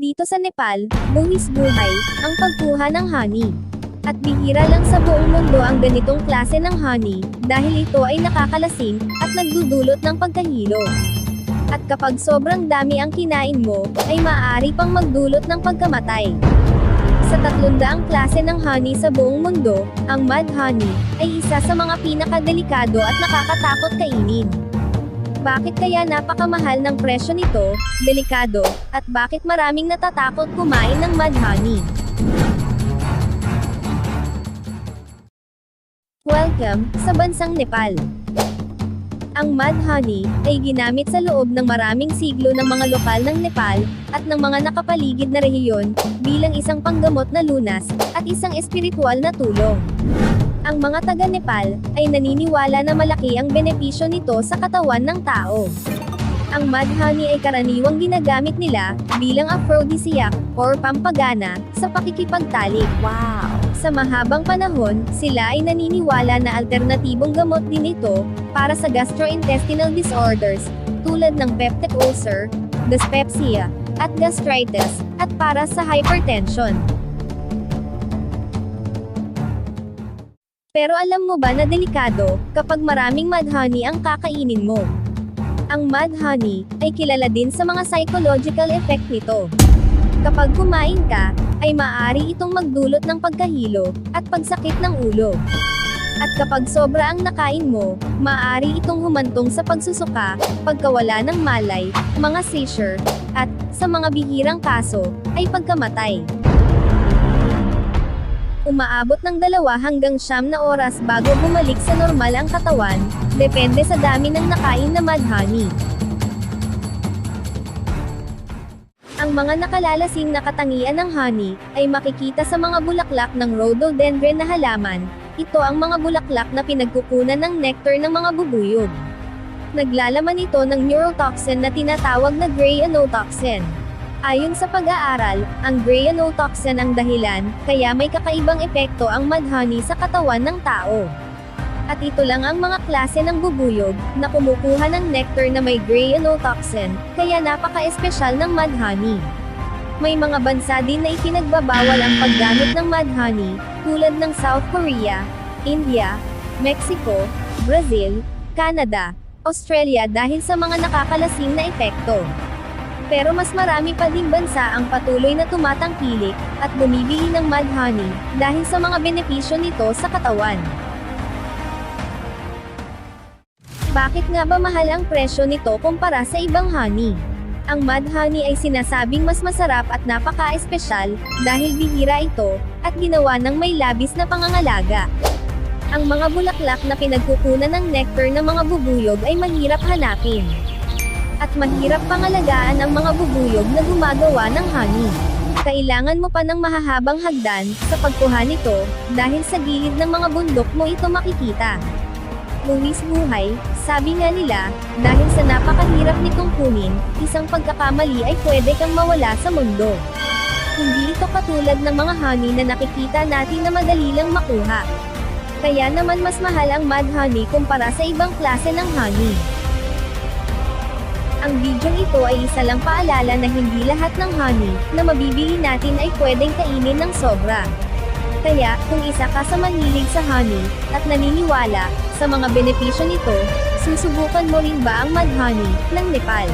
Dito sa Nepal, buwis-buhay ang pagkuha ng honey. At bihira lang sa buong mundo ang ganitong klase ng honey, dahil ito ay nakakalasing, at nagdudulot ng pagkahilo. At kapag sobrang dami ang kinain mo, ay maaari pang magdulot ng pagkamatay. Sa 300 klase ng honey sa buong mundo, ang mud honey, ay isa sa mga pinakadelikado at nakakatakot kainin. Bakit kaya napakamahal ng presyo nito, delikado, at bakit maraming natatakot kumain ng mud honey? Welcome sa bansang Nepal. Ang mud honey ay ginamit sa loob ng maraming siglo ng mga lokal ng Nepal at ng mga nakapaligid na rehiyon bilang isang panggamot na lunas at isang espiritual na tulong. Ang mga taga-Nepal ay naniniwala na malaki ang benepisyo nito sa katawan ng tao. Ang mud honey ay karaniwang ginagamit nila bilang aphrodisiac or pampagana sa pakikipagtalik. Wow! Sa mahabang panahon, sila ay naniniwala na alternatibong gamot din ito para sa gastrointestinal disorders tulad ng peptic ulcer, dyspepsia, at gastritis, at para sa hypertension. Pero alam mo ba na delikado kapag maraming mud honey ang kakainin mo? Ang mud honey ay kilala din sa mga psychological effect nito. Kapag kumain ka, ay maaari itong magdulot ng pagkahilo at pagsakit ng ulo. At kapag sobra ang nakain mo, maaari itong humantong sa pagsusuka, pagkawala ng malay, mga seizure, at, sa mga bihirang kaso, ay pagkamatay. Umaabot ng 2 hanggang 9 na oras bago bumalik sa normal ang katawan, depende sa dami ng nakain na mud honey. Ang mga nakalalasing na katangian ng honey, ay makikita sa mga bulaklak ng rhododendron na halaman. Ito ang mga bulaklak na pinagkukunan ng nectar ng mga bubuyog. Naglalaman ito ng neurotoxin na tinatawag na gray anotoxin. Ayon sa pag-aaral, ang gray anotoxin ang dahilan, kaya may kakaibang epekto ang mud honey sa katawan ng tao. At ito lang ang mga klase ng bubuyog, na kumukuha ng nectar na may gray anotoxin, kaya napaka-espesyal ng mud honey. May mga bansa din na ipinagbabawal ang paggamit ng mud honey, tulad ng South Korea, India, Mexico, Brazil, Canada, Australia dahil sa mga nakakalasing na epekto. Pero mas marami pa ding bansa ang patuloy na tumatangkilik, at bumibili ng mud honey, dahil sa mga benepisyo nito sa katawan. Bakit nga ba mahal ang presyo nito kumpara sa ibang honey? Ang mud honey ay sinasabing mas masarap at napaka-espesyal, dahil bihira ito, at ginawa ng may labis na pangangalaga. Ang mga bulaklak na pinagkukunan ng nectar ng mga bubuyog ay mahirap hanapin. At mahirap pangalagaan ang mga bubuyog na gumagawa ng honey. Kailangan mo pa ng mahahabang hagdan sa pagkuha nito, dahil sa gilid ng mga bundok mo ito makikita. Buwis-buhay, sabi nga nila, dahil sa napakahirap nitong kunin, isang pagkakamali ay pwede kang mawala sa mundo. Hindi ito katulad ng mga honey na nakikita natin na madali lang makuha. Kaya naman mas mahal ang mud honey kumpara sa ibang klase ng honey. Ang bidyong ito ay isa lang paalala na hindi lahat ng honey na mabibili natin ay pwedeng kainin ng sobra. Kaya, kung isa ka sa mahilig sa honey, at naniniwala sa mga benepisyo nito, susubukan mo rin ba ang mud honey ng Nepal?